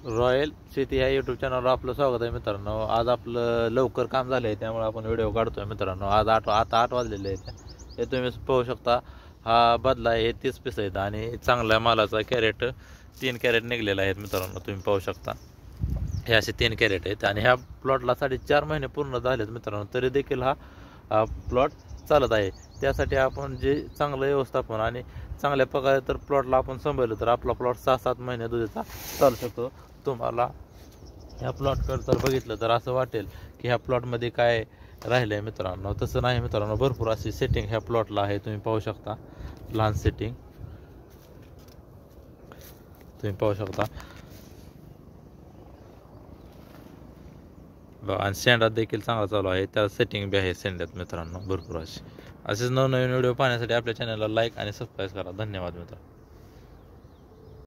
Royal शेती ह्या YouTube चॅनलवर आपलं स्वागत आहे मित्रांनो. आज आपलं लवकर काम झालं आहे त्यामुळे आपण व्हिडिओ काढतोय मित्रांनो. आज आता 8 वाजलेले आहेत. हे तुम्ही पाहू शकता, हा बदला आहे 30 पीस आहेत आणि चांगल्या मालाचा कॅरेट 3 कॅरेट निघलेला आहेत मित्रांनो. तुम्ही पाहू शकता हे असे 3 कॅरेट आहेत आणि ह्या प्लॉटला 4.5 महिने पूर्ण झालेत मित्रांनो, तरी देखील हा प्लॉट चालत आहे. त्यासाठी आपण जे चांगलं व्यवस्थापन आणि चांगल्या प्रकारे तर प्लॉटला आपण सांभाळलं तर आपला प्लॉट 6-7 महिने दुधाचा चालू शकतो. तुम्हाला ह्या प्लॉटकडे तर बघितलं तर असं वाटेल की ह्या प्लॉटमध्ये काय राहिलं आहे मित्रांनो. तसं नाही मित्रांनो, भरपूर अशी सेटिंग ह्या प्लॉटला आहे. तुम्ही पाहू शकता लहान सेटिंग तुम्ही पाहू शकता आणि शेंडात देखील चांगला चालू आहे. त्याला सेटिंग बी आहे शेंड्यात मित्रांनो भरपूर असेच नवनवीन व्हिडिओ पाहण्यासाठी आपल्या चॅनलला लाईक आणि सबस्क्राईब करा. धन्यवाद मित्रांनो.